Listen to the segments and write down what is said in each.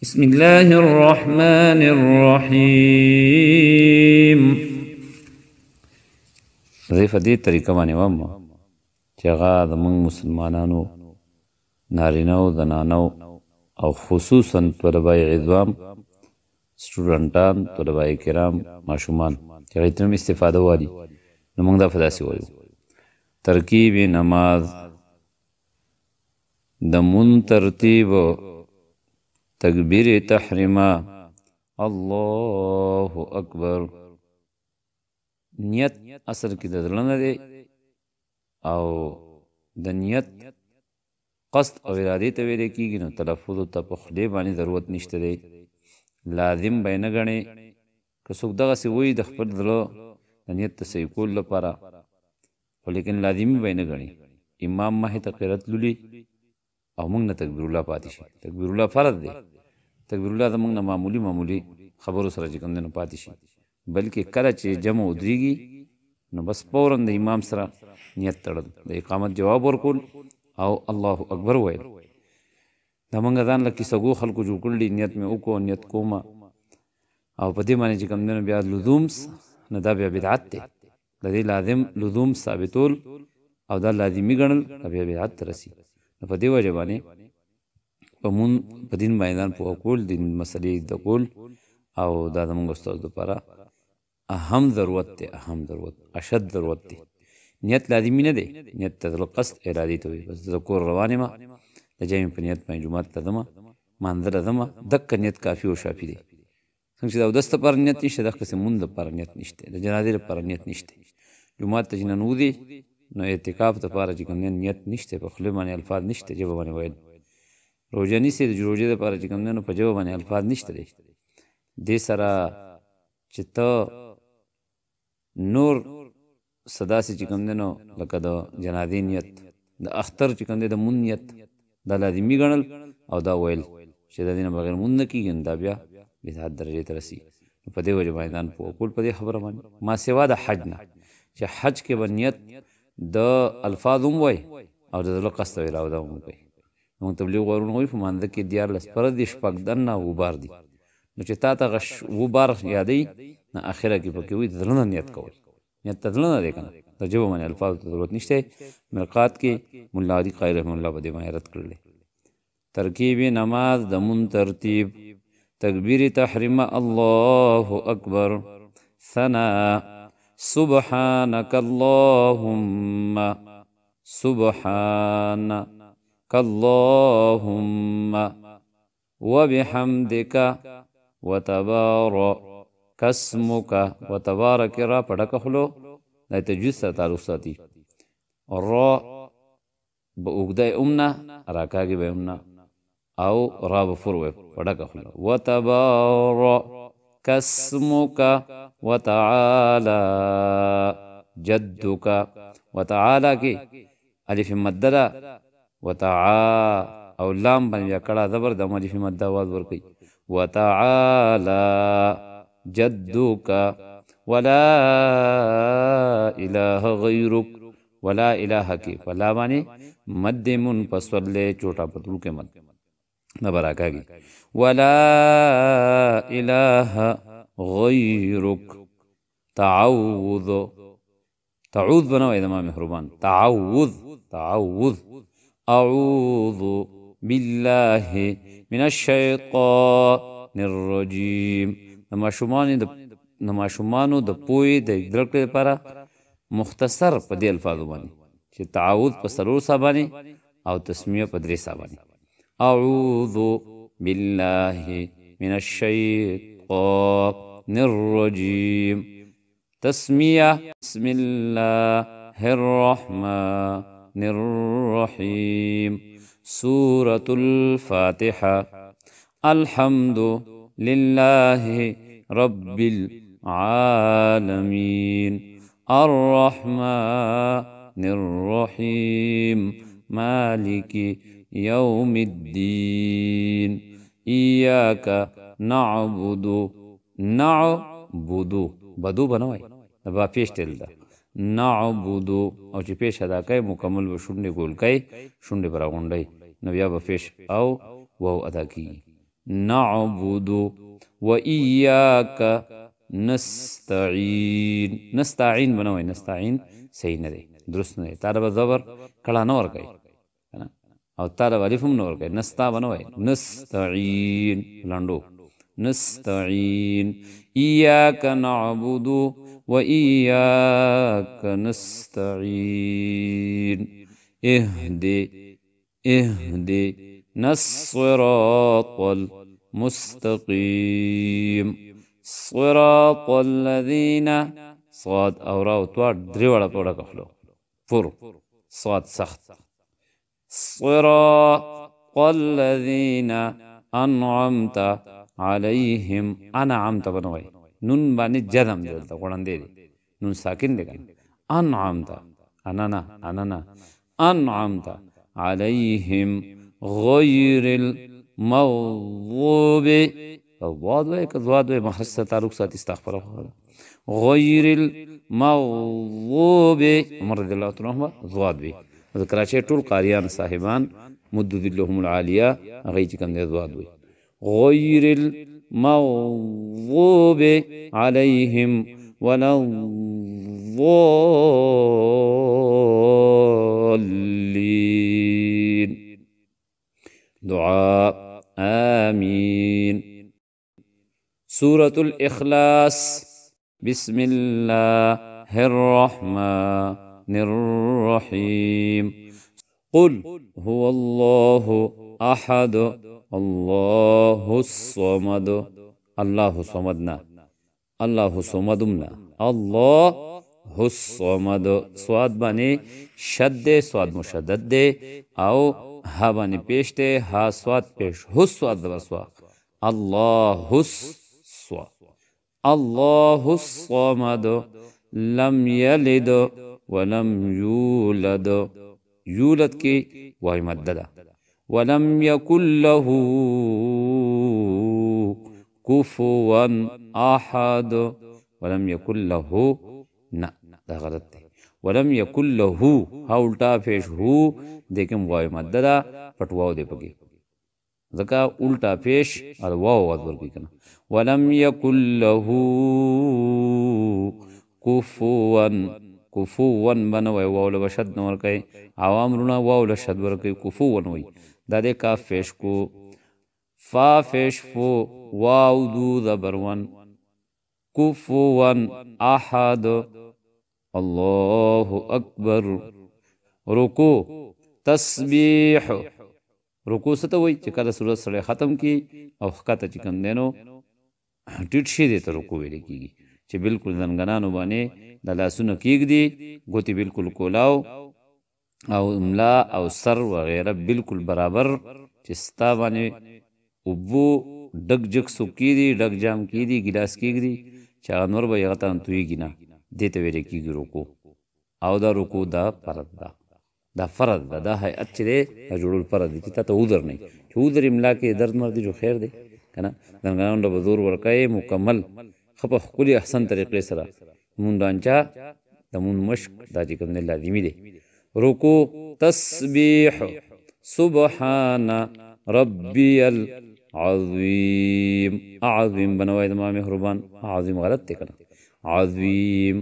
بسم الله الرحمن الرحيم. ضیف دې طریقه باندې وم چې هغه زموږ مسلمانانو نارینه او زنانو او خصوصا طلبه عظام سټوډنټان طلبه کرام ماشومان چې هغوی ترې استفاده والي نو موږ دا په داسې وایو: ترکیب نماز د مون ترتیب تکبیر تحریمه الله اکبر. نیت اصل کې د زړه نه دی او د نیت قصد او ارادې ته ویل کېږي، نو تلفظ ته په خولې باندې ضرورت نشته دی، لازم به یې نه ګڼې. که څوک دغسې وایي د خپل زړه د نیت ته صحیح کولو لپاره، خو لیکن لازمي به یې نه ګڼي. امام مخې ته قرات لولي او موږ نه تکبیر الله پاتې شي. تکبیر الله فرض دی، تکبیر الله زموږ نه معمولي خبرو سره چې کوم دی نو پاتې شي، بلکې کله چې جمع ودرېږي نو بس فوراً د امام سره نیت تړل، د اقامت جواب ورکول او الله اکبر ویل. دا موږ ځان له کیسهګو خلکو جوړ کړي، نیت مې وکړو نیت کومه او په دې باندې چې کوم دی نو بیا لزوم نه، دا بیا بدعت دی. د دې لازم لزوم ثابتول او دا لازمي ګڼل دا بیا بدعت ته رسي. نو په دې وجه باندې په دین باندې ځان پوه کول، دین مسلې زده کول او دا زموږ استاد لپاره اهم ضرورت دی، اهم ضرورت، اشد ضرورت دی. نیت لازمي نه دی، نیت ته قصد ارادې ته وایي. بس د کور روان یم د جمع په نیت باندې جومات ته ځمه، مانځه له ځمه، دقه نیت کافي او شافي دی. څنګه چې د اودس لپاره نیت نشته، دقسې مونځ لپاره نیت نشته، د جنازې لپاره نیت نشته. جومات ته چې ننوځې نو اعتکاف لپاره چې کوم نیت نشته، په خولې باندې الفاظ نشته، ژبه باندې ویل. روژه نیسې د روژې لپاره چې کوم دی نو په ژبه باندې الفاظ نشته دی. دې سره چې ته نور څه داسې چې کوم دی نو لکه د جنازې نیت، د اختر چې کوم دی د مونځ نیت، دا لازمي ګڼل او دا ویل چې د دې نه بغیر مونځ نه کېږي، دا بیا بدعت درجې ته رسي. په دې وجه باندې ځان پوه کول په دې خبره باندې، ما سوا د حج نه، چې حج کې به نیت د الفاظ هم وایي او د زړه قصد او اراده هم کوي. موږ تبلیغ وارونه وایي په مانځه کې 14 فرض دي، شپږ دنه اووه بار دي. نو چې تا ته اووه بار یادوي نو اخره کې پکې وایي د زړه نه نیت کول. نیت ته زړه نه دی که نه، د ژبه باندې الفاظو ته ضرورت نشته. مرقات کې ملا علي قاري رحمه الله په دې باندې رد کړلی. ترکیب نماز د مون ترتیب تکبیر تحریمه الله اکبر، ثنا سبحانك اللهم سبحانك اللهم وبحمدك وتبارك اسمك. وتبارك را پڑک خلو دا تجوید سره تعلق ساتي. را با اگده امنا راکاگی به امنا او را بفر وی پڑک خلو. وتبارك اسمك وتعالى جدك. وتعالى کی الف مددا وتعا او لام باندې بیا کړه زبر د الف مددا आवाज ورکي. وتعالى جدك ولا اله غيرك. ولا اله کی فلا باندې مد منفصل له چوټا پتلو کې مد نه براکاږي. ولا اله غیرک. تعوذ تعوذ بنوي د ما مهربان. تعوذ اعوذ بالله من الشیطان الرجیم. نماشومانو د پوی د درک لپاره مختصر په دې الفاظو باندې چې تعوذ په څلور سا باندې او تسمیه په درې سا باندې. اعوذ بالله من الشیطان الرجیم. تسمیه بسم الله الرحمن الرحیم. سورة الفاتحة. الحمد لله رب العالمين الرحمن الرحيم مالك يوم الدين إياك نعبد بدو بنوي با پیش تل دا نعبدو او چې پیش ادا کوي مکمل به شونډې ګول کوي، شونډې به راغونډوي، نو بیا به پیش او واو ادا کیږي. نعبد وإياك نستعين. نستعين بنوي، نستعين صحیح نه دی، درست نه دی. تا به زبر کړه نه ورکوي او تا به الف هم نه ورکوي. نستا بنوي، نستعين لنډو. نستعين إياك نعبد وإياك نستعين اهدنا الصراط المستقيم صراط الذين صاد او راو توار درې وړه په وړه کفلو فور صاد سخت. صراط الذين أنعمت عليهم. انعمت بنوي نون باندې جزم دی دلته غوړندې دی، نون ساکن دی کنه. انعمت اننا انعمت عليهم غير المغضوب. الضاد وای که ضاد وای مخرج سره تعلق ساتي. استغفر الله. غير المغضوب عمر رضی الله عنه ضاد وی. کراچۍ ټول قاریان صاحبان مدد لهم العالیه هغه چې کوم دی ضاد وی. غير المغضوب عليهم ولا الضالين. دعاء آمين. سورة الإخلاص. بسم الله الرحمن الرحيم. قل هو الله أحد الله الصمد. الله صمدنا، الله صمدمنا، الله الصمد. صاد بانی شد صاد مشدد دے او ها بانی پیش دے ها صاد پیش حس صاد دبر صاد. الله الصمد الله الصمد لم يلد ولم يولد. يولد کی واي مددا. ولم يكن له كفوا احد. ولم يكن له نا دا غلط دی. ولم يكن له ها الٹا پیش هو دیکھم واي مددا پټواو دی پکی ځکه الٹا پیش او واو ور کی کنه. ولم يكن له كفوا. كفوا بنوي واو له شد نور کوي عوام رونه واو له شد ور کوي كفوا وي. دا د کاف پیش کو فا پیش فو واو دو زبرون. كفوا احد. الله اکبر. رکو تسبیح. رکو ست وای چې کله سورۃ سره ختم کی او حقته چې کم دینو ټیټ شي دې ته رکو ویل کیږي چې بالکل زنګنانو باندې د لاسونو کېږدي، ګوتې بالکل کولاو او املا او سر وغیره بالکل برابر چې ستا باندې اوبو ډک جک سو کېدي، ډک جام کېدي، ګلاس کېږدي چې هغه نور به یې غته تویږي نه، دې ته ویل کېږي رکو. او دا رکو دا فرض ده، دا فرض ده، دا هیئت چې دی دا جوړول فرض دی چې تا ته عذر نه چې عذر املا کې درد مرد جو خیر دی که نه. زنګنانو له به زور ورکوې مکمل ښه په ښکلي احسن طریقې سره. مون ډانچا د مون مشق دا چې کوم دی لازمي دی. رکو تسبیح سبحان ربی العظیم. عظیم بنوای د ما مهربان. عظیم غلط دی که نه. عظیم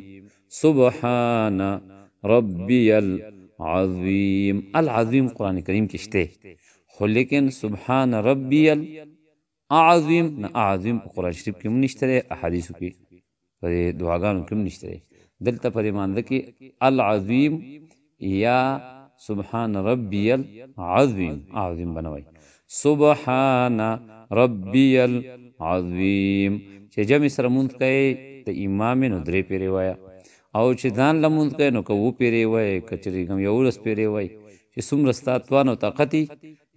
سبحان ربی العظیم. العظیم قرآن کریم کې شته خو لیکن سبحان ربی العظیم نه اعظیم په قرآن شریف کې هم نشته دی، احادیثو کې په دعاګانو کې هم نشته دی. دلته په دې مانده کې العظیم یا سبحان ربی العظیم. عظیم بنوي سبحان ربی العظیم. چې جمع سره مونځ کوي د امام نو درې پیرې وایه، او چې ځان له مونځ کوي نو که اووه پیرې وایي، که چېرې کوم 11 پیرې وایي چې څومره ستا توان او طاقت وي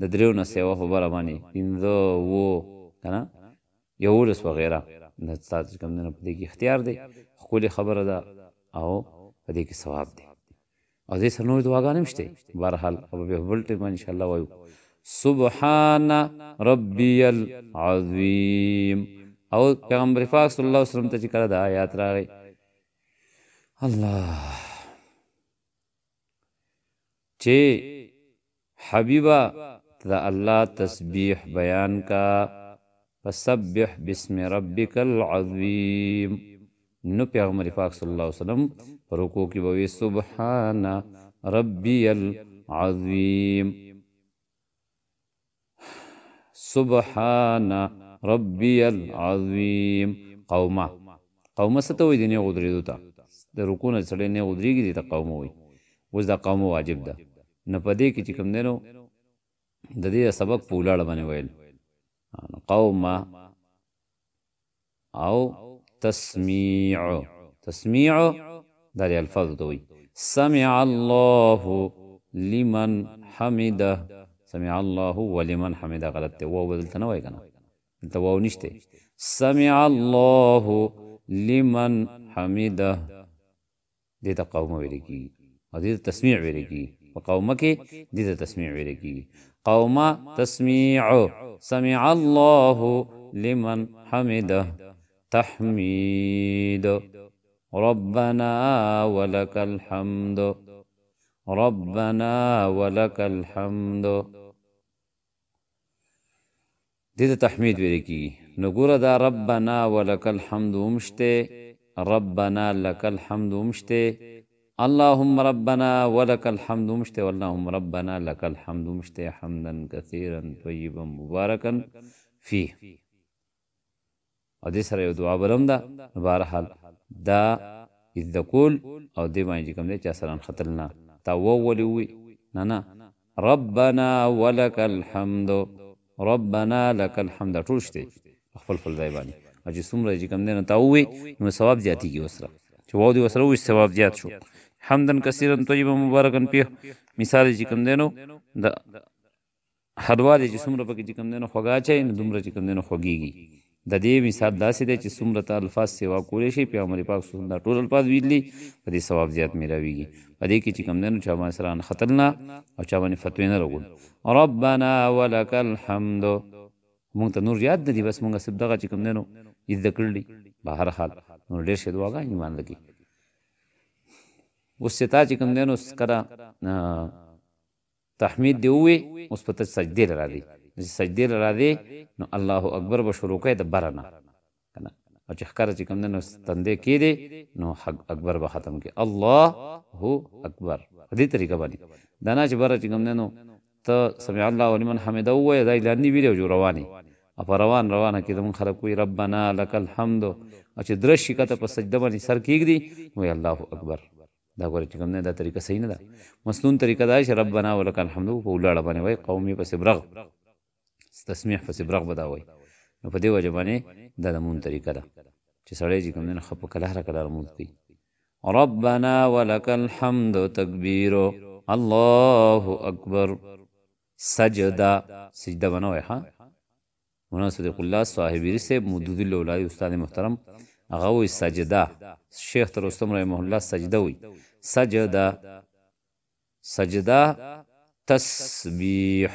د دریو نه سیوا خبره باندې 5 اووه که نه 11 وغیره د ستا چې کوم دی نو په دې کې اختیار دی، ښکلې خبره ده او په دې کې ثواب دی. او دې سره نورې دعاګانې هم شته. بهرحال او بیا بل ټیم باندې انشاءالله وایو سبحان ربی العظیم. او پیغمبر پاک صلی الله علیه وسلم ته چې کله دا آیات راغی الله چې حبیبا دا الله تسبیح بیان کا فسبح بسم ربک العظیم. نو پیغمبر پاک صلی الله علیه وسلم پر رکوع کې به سبحان ربی العظیم، سبحان ربی العظیم. قومه څه ته وایي؟ د نه غودرېدو ته، د رکوع نه سړی نه غودرېږي دې ته قومه وایي. اوس دا قومه واجب ده. نه په دې کې چې کوم دی نو د دې سبق په ولاړه باندې ویل قومه او تسمیع دا دی الفاظو ته وایي. سمع الله لمن حمده، سمع الله ولمن حمده غلط دی، واو بدلته نه وایي که نه، دلته واو نشته. سمع الله لمن حمده دې ته قومه ویل کېږي او دې ته تسمیع ویل کېږي. په قومه کې دې ته تسمیع ویل کېږي. قومه تسمیع، سمع الله لمن حمده تحمید، ربنا ولك الحمد، ربنا ولك الحمد دې ته تحمید ویل کېږي. نو ګوره دا ربنا ولك الحمد ومشته، ربنا لك الحمد ومشته، اللهم ربنا ولك الحمد ومشته، اللهم ربنا لك الحمد ومشته حمدا كثيرا طيبا مباركا فيه. او دې سره یو دعا بلم ده. بهرحال دا اذ کول او دې باندې کوم دی چې اصلا خطر نه تا ولې وي نه ربنا ولك الحمد، ربنا لك الحمد ټول شته خپل ځای باندې. او چې څومره چې کوم دی نو تا ووي نو ثواب زیاتېږي وسره، چې واو دې وسره ووي ثواب زیات شو. حمدا کثیرا طیبا مبارکا فیه مثال چې کوم دی نو د حلوا دی چې څومره پکې چې کوم دی نو خوږه اچوي نو دومره چې کوم دی نو خوږېږي. د دې مثال داسې دی چې څومره ته الفاظ سیوا کولی شي پیغمبر پاک صلی الله علیه وسلم دا ټول الفاظ ویلي، په دې ثواب زیات میلاویږي. په دې کې چې کوم دی نو چا باندې سره خطر نه او چا باندې فتوی نه لګول. ربنا ولک الحمد مونږ ته نور یاد دی، بس مونږ صرف دغه چې کوم دی نو زده کړلي. بهرحال نو ډېر ښې دعاګانې ایمان لګي. اوس چې تا چې کوم دی نو کله تحمید دی ووې، اوس په ته سجدې له راځي. چې سجدې له راځې نو الله اکبر به شروع کوې د بره نه که نه، او چې ښکاره چې کوم دی نو تندې کېدې نو اکبر به ختم کړې، الله اکبر. په دې طریقه باندې دا نه چې بره چې کوم دی نو ته سمع الله لمن حمده ووایې دا اعلاني ویډیو جو روانې او په روانه کې زموږ خلک وایي ربنا لک الحمد، او چې درش شي کته په سجده باندې سر کېږدي وایي الله اکبر. دا ګوره چې کوم دی دا طریقه صحیح نه ده. مسنون طریقه دا چې ربنا ولک الحمد په ولاړه باندې وایي، قومي پسې برغ تسمیح پسې برغ به دا وایي. نو په دې وجه باندې دا د مونږ طریقه ده چې سړی چې کوم دی نو ښه په کلهره لمونځ کوي. ربنا ولک الحمد تکبیر الله اکبر. سجده سجده به نه وایي ها. مولانا صدیق الله صاحبیری صاحب مودود الاولاد استاد محترم هغه وایي سجده، شیخ رستم رحمه الله سجده وایي. سجده تسبیح.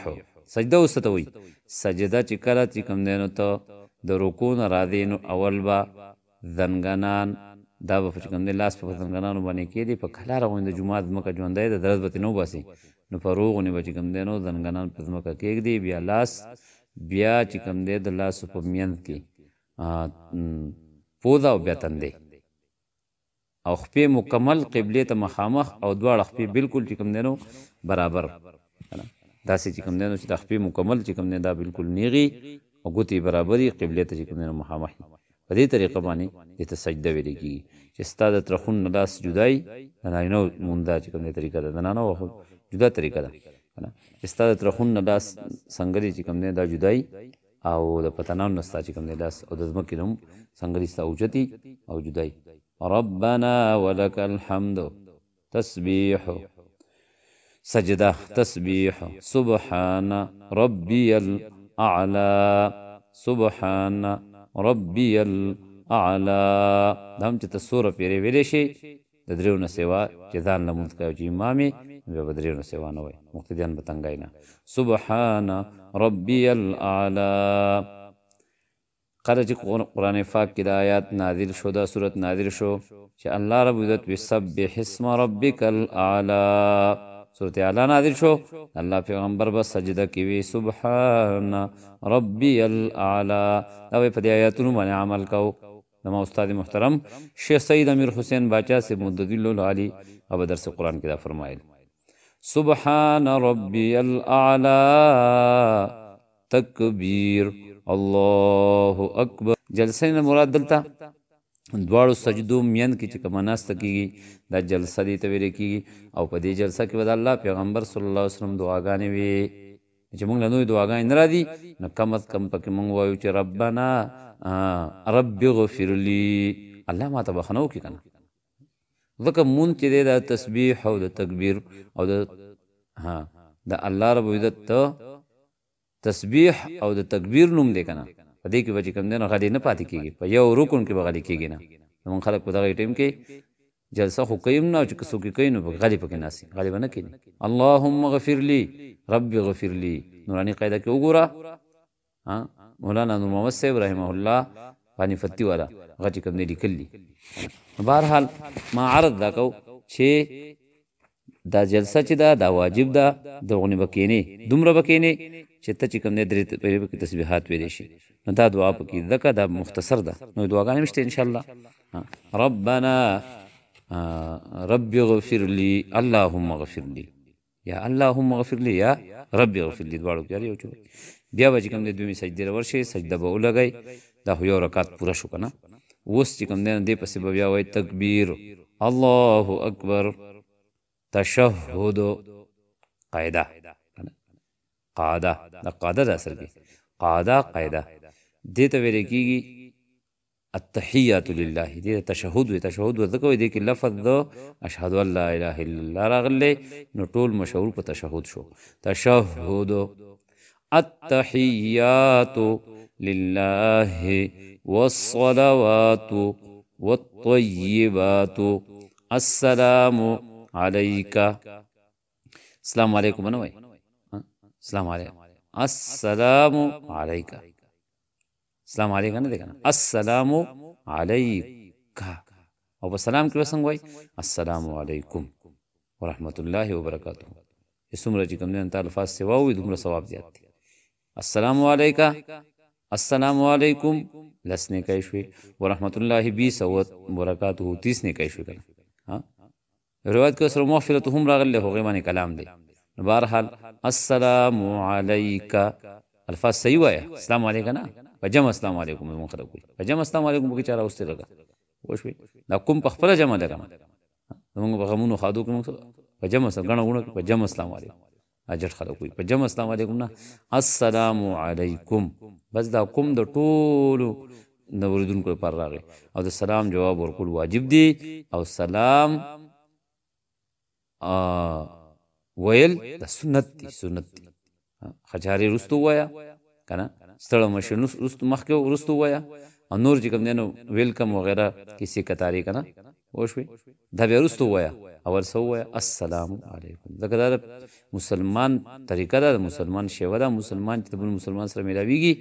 سجده اوس ته وایي سجده چې کله چې کوم دی نو ته د رکوع نه راځې نو اول به زنګنان دا به چې کوم دی لاس په زنګنانو باندې کېدي، په کلاره غوندې د جومات ځمکه ژوندی ده درز به ترې نه وباسي، نو په روغ غوندې به چې کوم دی نو زنګنان په ځمکه کېږدي، بیا لاس بیا چې کوم دی د لاسو په منځ کې پوزه او بیا تندی او خپې مکمل قبلې ته مخامخ او دواړه خپې بالکل چې کوم دی نو برابر داسې چې کوم دی نو چې د خپې مکمل چې کوم دی دا بالکل نیغي او ګوتې برابري قبلې ته چې کوم دی نو مخامخ. په دې طریقه باندې دې ته سجده ویل کېږي چې ستا د ترخون نه لاس جدایي د نارینهو مونږ دا چې کوم دی طریقه ده، د نارینهو جدا طریقه ده چې ستا د ترخون نه لاس سنګري چې کوم دی دا جدایي او د پتنانو نه ستا چې کوم دی لاس او د ځمکې نه هم سنګري ستا اوچتي او جدایي. ربنا ولک الحمد تسبیح. سجده تسبیح. سبحان ربی الاعلى، سبحان ربی الاعلى. دا هم چې ته سوره پیرې ویلی شي د دریو نه سوا چې ځان لمونځ کوي چې امام یې بیا به دریو نه سوا نه وایي، مقتدیان به تنګی نه. سبحان ربی الاعلى. کله چې قرآن پاک کې د آیات نازل شو، دا صورت نازل شو چې الله رب عزت وسبح اسم ربک الاعلى، صورت اعلی نازل شو الله پیغمبر بس سجده کی وی سبحان ربی الاعلى دا په دې آیاتونو باندې عمل کو زما استاد محترم شیخ سید امیر حسین باچا سے مددل العلی اب درس قرآن کې دا فرمایل سبحان ربی الاعلى تکبیر الله اکبر. جلسه نه مراد دلته دواړو سجدو مین کې چې کوم ناسته کیږي دا جلسه دې ته ویل کیږي او په دې جلسه کې به الله پیغمبر صلی الله علیه وسلم دعاګانې وي چې موږ له نوې دعاګانې نه راځي نو کم از کم پکې موږ وایو چې ربنا رب اغفر لي الله ما ته بخنه وکړي کنه ځکه مون چې د تسبیح او د تکبیر او د الله رب عزت ته تسبیح او د تکبیر نوم دی کنه په دې کې به چې کوم دی نو غلی نه پاتې کېږي په یو رکن کې به غلی کېږي نه زمونږ خلک په دغه ټایم کې جلسه خو کوي نه او چې څوک یې کوي نو غلی پکې ناسي غلی به نه کېږي اللهم اغفر لي رب اغفر لي نوراني قاعده کې وګوره مولانا نور محمد صاحب رحمه الله پانی فتی والا هغه چې کوم دی لیکلي بهرحال ما عرض دا کو چې دا جلسه چې دا واجب ده دغه بکینه دومره بکینه چې ته چې کوم نه درې په تسبیحات ویلې شي نو دا دعا پکې ځکه دا مختصر ده نو دعاګانې مشته ان شاء الله ربنا رب اغفر لي اللهم اغفر لي یا اللهم اغفر لي یا رب اغفر لي دواړو کې یو چوي بیا به چې کوم نه دوی سجده ورشي سجده به ولګي دا یو رکعت پوره شو کنه اوس چې کوم نه دې پسې بیا وای تکبیر الله اکبر تشهد قاعده قاعده دا قاعده ده اصل کې قاعده دې ته ویل کېږي التحیات لله دې تشهد ورته دې کې لفظ دو اشهد ان لا اله الا الله راغله نو ټول مشهور په تشهد شو تشهد التحیات لله والصلوات والطیبات السلام علیک السلام علیکم نو وای السلام علیکم السلام علیک السلام علیکم نه دیکنه السلام علیک او په سلام کې وسنګ وای السلام علیکم ورحمت الله وبرکاته اسمره چې کوم نه الفاظ سوا وي دومره ثواب زیات دي السلام علیک السلام علیکم لسنه کوي شوي ورحمت الله 20 وبرکاته 30 نه کوي شوي ها روایت کې سره مغفرتهم راغله هغه باندې کلام دی بهرحال السلام علیک الفاظ صحیح وایا السلام علیکم نه وجم السلام علیکم مون خلک وي وجم السلام علیکم به چاره اوسته لګا وښوي دا کوم په خپل جمع لګا موږ به غمونو خادو کوم وجم السلام غنه غونه وجم السلام علیکم اجر خلک وي وجم السلام علیکم نه السلام علیکم بس دا کوم د ټولو نوردونکو پر راغی او د سلام جواب ورکول واجب دی او سلام ویل د سنت دی خجاري رستو وایا کنه ستړه مشنو رستو مخکې رستو وایا او نور چې کوم نو ویلکم وغیرہ کسی کتاری کنه وښوي دا بیا رستو وایا او ورسو وایا السلام علیکم دا مسلمان طریقه ده مسلمان شیوه ده مسلمان چې بل مسلمان سره ملاویږي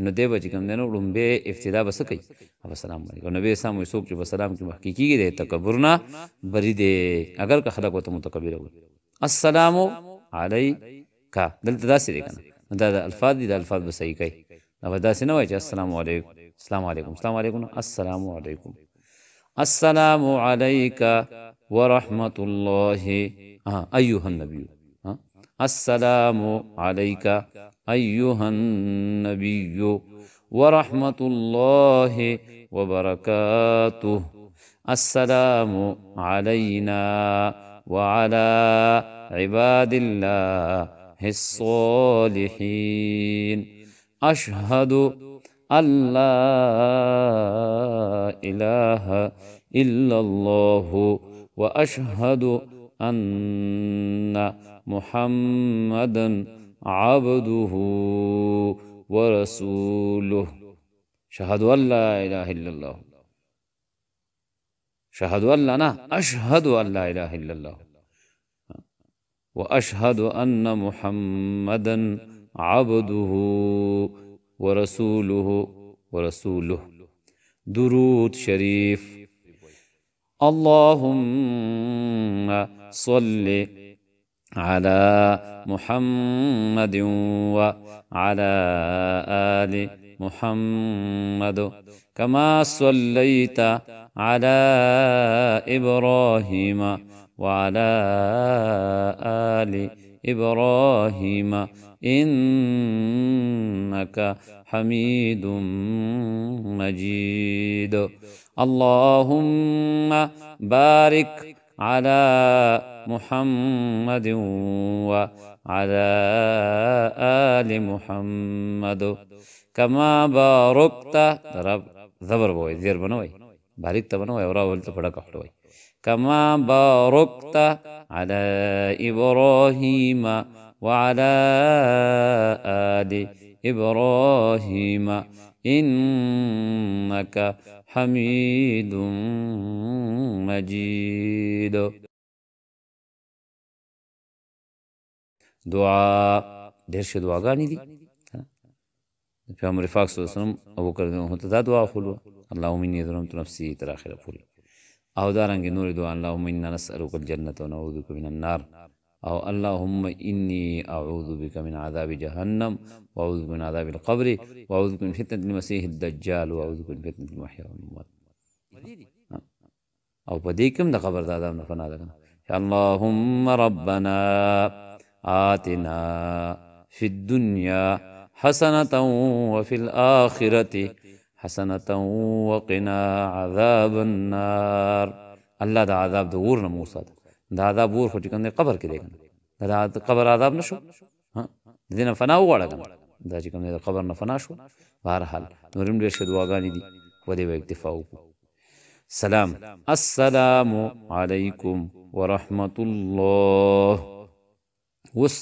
نو دی به چې کوم نو لومبه ابتدا بس کوي السلام علیکم نبی سم وي څوک چې سلام کې حقيقي دی تکبر نه بری دی اگر که خلق وته متکبر وي السلام علیک دلته داسې دی کنه دا الفاظ دي د الفاظ به صحیح کوي دا داسې نه وایي چې السلام علیکم السلام علیکم السلام علیکم السلام علیکم السلام علیک ورحمت الله ایها النبی السلام علیک ایها النبی ورحمت الله وبرکاته السلام علینا وعلى عباد الله الصالحين أشهد أن لا إله إلا الله وأشهد أن محمدا عبده ورسوله شهد أن لا إله إلا الله شهد أن لا أشهد أن لا إله إلا الله وأشهد أن محمدا عبده ورسوله درود شريف اللهم صل على محمد وعلى آل محمد كما صليت على إبراهيم وعلى آل إبراهيم إنك حميد مجيد اللهم بارك على محمد وعلى آل محمد كما باركت زبر بوي زير بنوي باركت بنوي ورا ولت فڑا کحلوي كما باركت على إبراهيم وعلى آل إبراهيم إنك حميد مجيد دعاء ډېر ښه دعاګانې دي پیغمبر پاک صلی الله علیه وسلم ابو بکر ته دا دعا خلو اللهم اني ظلمت نفسي تر اخره پوری او دارنګ نور دعا اللهم انا نسألك الجنة ونعوذ بك من النار او اللهم اني اعوذ بك من عذاب جهنم واعوذ بك من عذاب القبر واعوذ بك من فتنة المسيح الدجال واعوذ بك من فتنة المحيا والممات او په دې کوم د قبر د عذاب نه فنا ده اللهم ربنا آتنا في الدنيا حسنة وفي الآخرة حسنة وقنا عذاب النار الله دا عذاب د اور نه موسی دا عذاب اور خو چې کوم قبر کې دی دا قبر عذاب نشو دینه فنا وغواړه دا چې کوم د قبر نه فنا شو بهرحال نورم ډېر ښه دعاګانې دي په دې به اکتفا وکړو سلام السلام علیکم ورحمة الله وس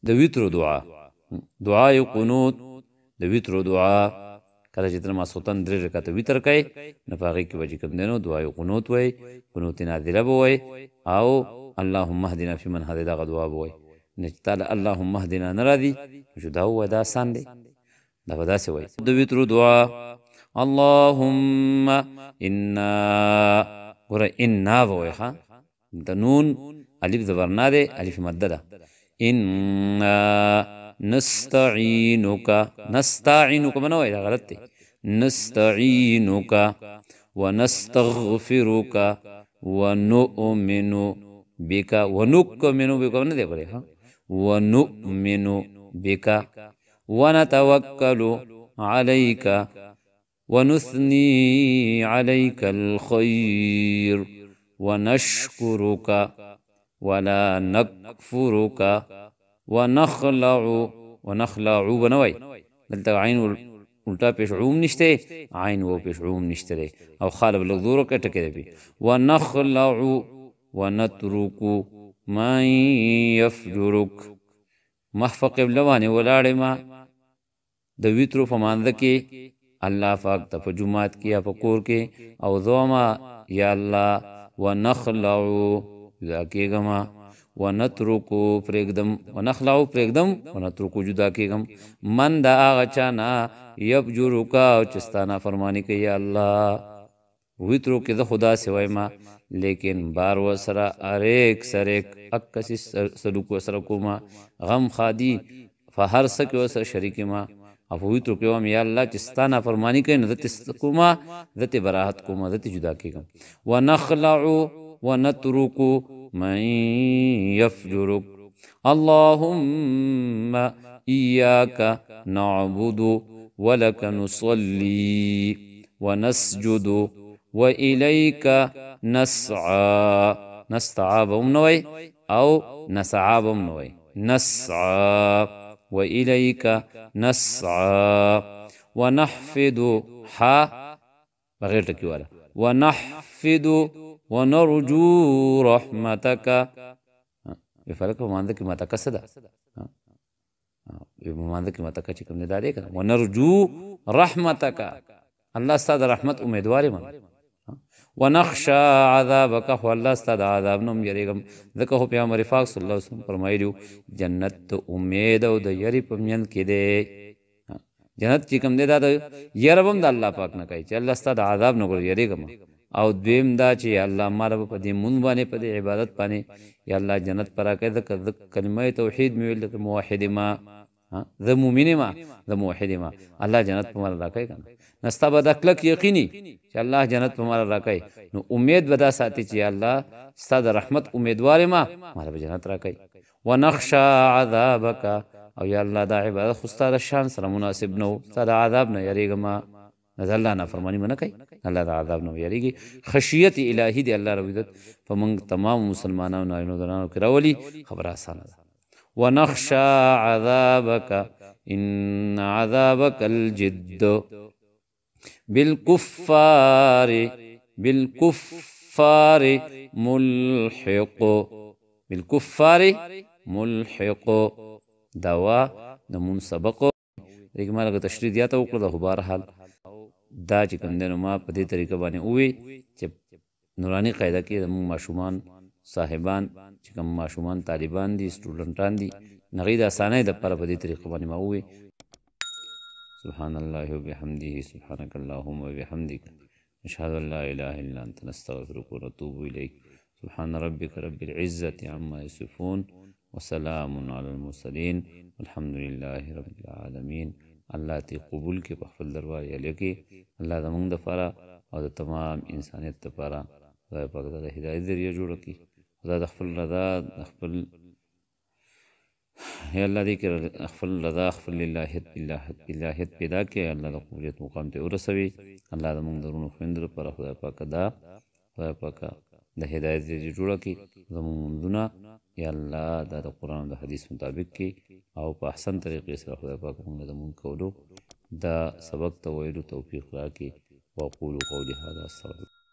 د ویترو دعای قنوت د ویترو دعا کله چې تر ماسوتن 3 رکعات ویتر کوي نه پاږي کې وجه کوم دینو دعای قنوت وای قنوت نادره وای او اللهم اهدنا فيمن هدى دغه دعا وای نه تعالی اللهم اهدنا نرادي شو دا هو دا سان دی دا ودا څه وای د ویترو دعا اللهم انا ور انا وای ها د نون الف زبرنا ده الف مد ده انا نستعينك منو ہے غلط ہے نستعينك ونستغفرك ونؤمن بك ونؤمن بك نہ دے پڑے ہاں ونؤمن بك ونتوكل عليك ونثني عليك الخير ونشكرك ولا نكفرك ونخلع بنوي دلته عين الټا پیش عوم نشته عین و پیش عوم نشته او خالب لغدور کټه کې دی ونخلع ونترك ما يفجرك محفق بلوانه ولاړې ما د ویترو فمانده کې الله پاک ته په جمعات کې یا په کور کې او زوما یا الله ونخلع ذاکېګما ونترکو پرېږدم ونخلعو پرېږدم ونترکو جدا کېږم من دا هغه چا نه یبجرکا او چې ستا نافرماني کوي یا الله ویترو کې زه خدا سوی ما لیکن بار ورسره اریک سریک اکسی سلوک ورسره کوما غم خادي فهر څه کې ورسره شریک ما او ویترو کې وایم یا الله چې ستا نافرماني کوي نو دته کوما دته براحت کوما دته جدا کېږم ونخلعو ونترکو من يفجرك اللهم إياك نعبد ولك نصلي ونسجد وإليك نسعى نستعى بمنوي أو نسعى بمنوي نسعى وإليك نسعى ونحفظ بغير تكيوالا ونحفظ ونرجو رحمتك بفرق بمانده کی ماتا کسدا بمانده کی ماتا کچ کوم نه دادې کنه ونرجو رحمتك الله ستاسو رحمت امیدوار من ونخشى عذابك والله ستاسو عذاب نوم یریګم ځکه هو پیغمبر پاک صلی الله علیه وسلم فرمایلیو جنت امید او د یری پمین کې دی جنت چې کوم دی دا یربم د الله پاک نه کوي چې الله ستاسو عذاب نه ګور یریګم او دویم دا چې یا الله ما رب په دې مونږ باندې په دې عبادت باندې یا الله جنت پر راکړه د کلمه توحید مې ویل د موحد ما د مؤمن ما د موحد ما الله جنت په مال راکړي کنه نستا به د کلک یقیني چې الله جنت په مال راکړي نو امید ودا ساتي چې الله ستاسو رحمت امیدوار ما مال به جنت راکړي ونخشى عذابك او یا الله دا عبادت خو ستاسو شان سره مناسب نو ستاسو عذاب نه یریګما نظر الله نافرمانی منه کوي الله دا عذاب نه یریږي خشیت الهی دی الله رب عزت په موږ تمام مسلمانانو نه درانو کې راولي خبره اسانه ده ونخشى عذابك ان عذابك الجد بالكفار ملحق بالكفار ملحق دوا د منسبق دغه مالګه تشریح دیاته وکړه د بهر حال دا چې کوم دنو ما په دې طریقه باندې وې چې نورانی قاعده کې د ماشومان صاحبان چې کوم ماشومان طالبان دي سټوډنټان دي نغید اسانه د پر په دې طریقه باندې ما وې سبحان الله وبحمده سبحانك اللهم وبحمدك اشهد ان لا اله الا انت نستغفرك ونتوب اليك سبحان ربك رب العزه عما يصفون وسلام على المرسلين والحمد لله رب العالمين الله تی قبول کې په خپل دربار یې لکه الله زمونږ د لپاره او د تمام انسانیت لپاره خدای پاک د هدایت ذریعہ جوړ کړي خدای د خپل رضا خپل یا الله دې کې خپل رضا خپل الہیت پیدا کړي الله د قبولیت مقام ته ورسوي الله زمونږ درونو خويندو لپاره خدای پاک د هدایت ذریعہ جوړ کړي زمونږ منځونه یا الله دا د قرآن او د حدیث مطابق کې او په احسن طریقې سره خدای پاک موږ د مونږ کولو دا سبق ته ویلو توفیق راکړي واقول قولي هذا استغفر